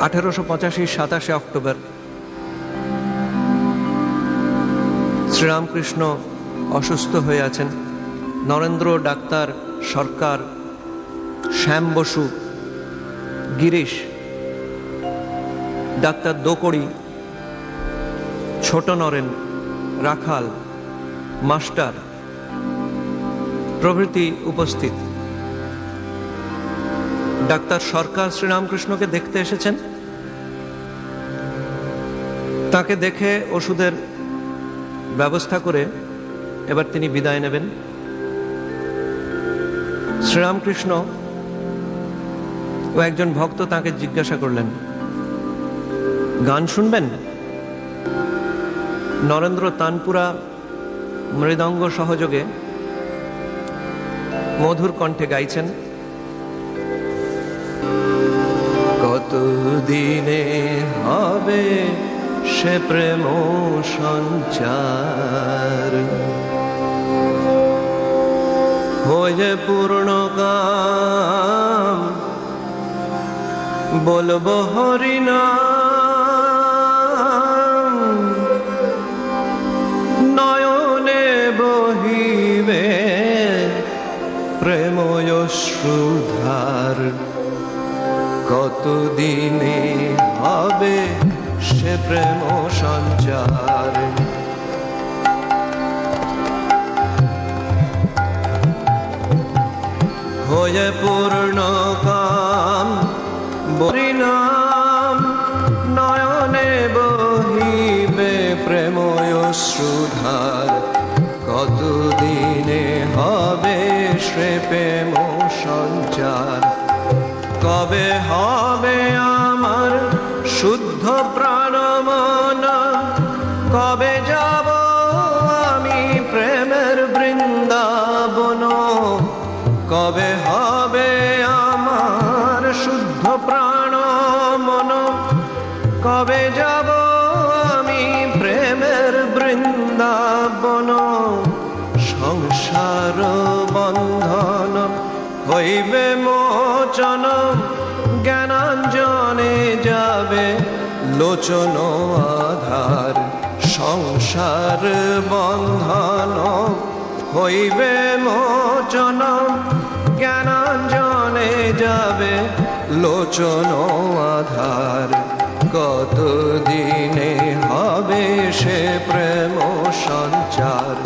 1885 27 October Sri Ramakrishna অসুস্থ হয়ে আছেন। নরেন্দ্র, ডাক্তার, সরকার, শ্যাম বসু, গিরিশ, ডাক্তার দোকড়ি, ছোট নরেন, রাখাল, মাস্টার প্রভৃতি উপস্থিত। ডাক্তার সরকার শ্রীরামকৃষ্ণকে দেখতে এসেছেন। তাকে দেখে ওষুধের ব্যবস্থা করে এবার তিনি বিদায় নেবেন। শ্রীরামকৃষ্ণ ও একজন ভক্ত তাকে জিজ্ঞাসা করলেন, গান শুনবেন? নরেন্দ্র তানপুরা মৃদঙ্গ সহযোগে মধুর কণ্ঠে গাইছেন, কত দিনে হবে সে প্রেম সঞ্চার, হয়ে পূর্ণ কাম বলবো হরিনাম, নয়নে বহিবে প্রেময়শ্রুধার, কত দিনে হবে সে প্রেম সঞ্চার। হয়ে পূর্ণ কাম হরিনাম, নয়নে বহিবে প্রেময়শ্রুধার, কত দিনে হবে সে প্রেম সঞ্চার। কবে হবে আমার শুদ্ধ প্রাণ মন, কবে যাব আমি প্রেমের বৃন্দাবন, কবে হবে আমার শুদ্ধ প্রাণ মন, কবে যাব আমি প্রেমের বৃন্দাবন। সংসার বন্ধন হইবে মোচন, জ্ঞানাঞ্জনে যাবে লোচন আধার, সংসার বন্ধন হইবে মোচন, জ্ঞানাঞ্জনে যাবে লোচন আধার, কত দিনে হবে সে প্রেম সঞ্চার।